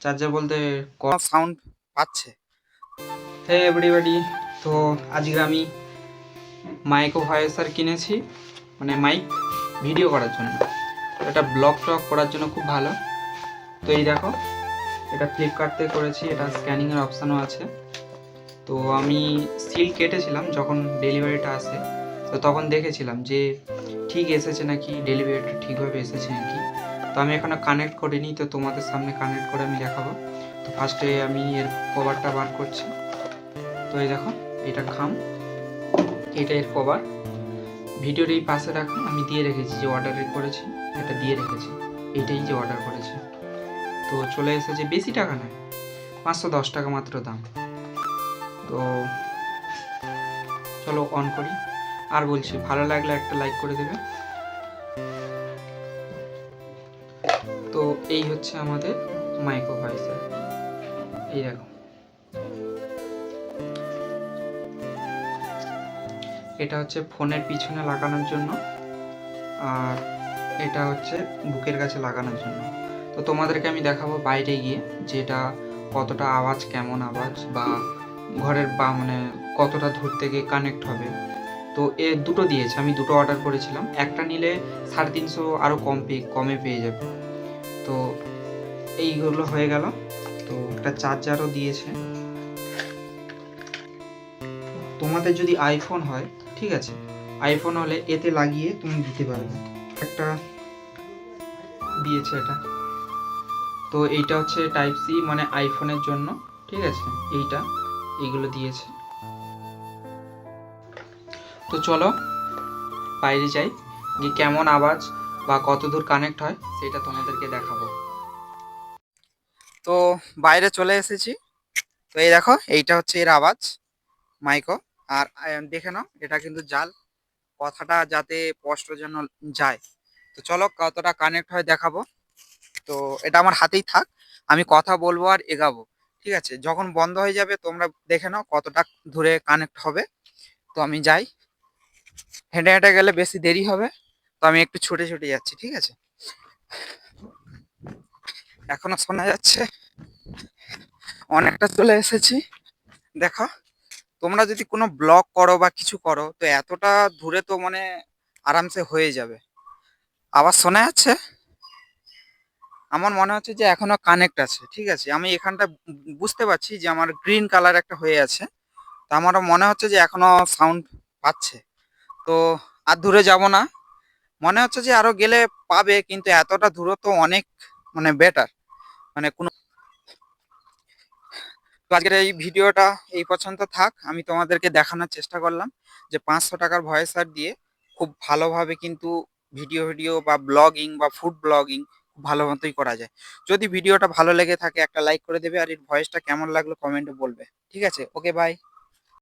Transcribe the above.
Charger বলতে sound পাচ্ছে। হে everybody, তো আজকে আমি মাইক্রো ভয়েসার কিনেছি, মানে মাইক ভিডিও করার জন্য। এটা ব্লগ টক করার জন্য খুব ভালো। তো এই দেখো, এটা ফ্লিপকার্ট থেকে করেছি, এটা স্ক্যানিংয়ের অপশানও আছে। তো আমি সিল কেটেছিলাম যখন ডেলিভারিটা আসে, তো তখন দেখেছিলাম যে ঠিক এসেছে নাকি, ডেলিভারিটা ঠিকভাবে এসেছে নাকি। তো আমি এখনও কানেক্ট করিনি, তো তোমাদের সামনে কানেক্ট করে আমি দেখাবো। তো ফার্স্টে আমি এর কভারটা বার করছি। তো এই দেখো, এটা খাম, এটা এর কভার। ভিডিওর এই পাশে দেখো আমি দিয়ে রেখেছি, যে অর্ডার করেছি এটা দিয়ে রেখেছি, এটাই যে অর্ডার করেছি। তো চলে এসেছে, বেশি টাকা নয়, 510 টাকা মাত্র দাম। তো চলো অন করি। আর বলছি, ভালো লাগলে একটা লাইক করে দেবে। তো এই হচ্ছে আমাদের মাইক্রো ভয়েসার, এই দেখো। এটা হচ্ছে ফোনের পিছনে লাগানোর জন্য, আর এটা হচ্ছে বুকের কাছে লাগানোর জন্য। তো তোমাদেরকে আমি দেখাবো বাইরে গিয়ে যে এটা কতটা আওয়াজ, কেমন আওয়াজ, বা ঘরের বা মানে কতটা দূর থেকে কানেক্ট হবে। তো এ দুটো দিয়েছে, আমি দুটো অর্ডার করেছিলাম। একটা নিলে 350 আরও কমে পেয়ে যাবে। তো এইগুলো হয়ে গেল। তো একটা চার্জারও দিয়েছে। তোমাদের যদি আইফোন হয়, ঠিক আছে, আইফোন হলে এতে লাগিয়ে তুমি দিতে পারবে। একটা দিয়েছে এটা। তো এইটা হচ্ছে টাইপ সি, মানে আইফোনের জন্য, ঠিক আছে। এইগুলো দিয়েছে। তো চলো বাইরে যাই, গিয়ে কেমন আওয়াজ বা কত দূর কানেক্ট হয় সেটা তোমাদেরকে দেখাবো। তো বাইরে চলে এসেছি। তো এই দেখো, এইটা হচ্ছে এর আওয়াজ, মাইকো। আর দেখে নাও, এটা কিন্তু জাল, কথাটা যাতে স্পষ্ট যেন যায়। তো চলো কতটা কানেক্ট হয় দেখাবো। তো এটা আমার হাতেই থাক, আমি কথা বলবো আর এগাবো, ঠিক আছে। যখন বন্ধ হয়ে যাবে তোমরা দেখে নাও কতটা দূরে কানেক্ট হবে। তো আমি যাই, হেঁটে হেঁটে গেলে বেশি দেরি হবে, তো আমি একটু ছুটে ছুটে যাচ্ছি, ঠিক আছে। এখনো শোনা যাচ্ছে, অনেকটা চলে এসেছি। দেখো, তোমরা যদি কোনো ব্লগ করো বা কিছু করো, তো এতটা দূরে তো মানে আরামসে হয়ে যাবে। আবার শোনা যাচ্ছে, আমার মনে হচ্ছে যে এখনো কানেক্ট আছে, ঠিক আছে। আমি এখানটা বুঝতে পারছি যে আমার গ্রিন কালার একটা হয়ে আছে। তো আমারও মনে হচ্ছে যে এখনো সাউন্ড পাচ্ছে। তো আর দূরে যাব না, মনে হচ্ছে যে আরো গেলে পাবে, কিন্তু এতটা দূরত্ব অনেক মানে বেটার, মানে কোনো। তো আজকের এই ভিডিওটা এই পর্যন্ত থাক। আমি তোমাদেরকে দেখানোর চেষ্টা করলাম যে 500 টাকার ভয়েসার দিয়ে খুব ভালোভাবে কিন্তু ভিডিও বা ব্লগিং বা ফুড ব্লগিং খুব ভালো মতোই করা যায়। যদি ভিডিওটা ভালো লেগে থাকে একটা লাইক করে দেবে, আর এর ভয়েসটা কেমন লাগলো কমেন্টে বলবে, ঠিক আছে। ওকে, বাই।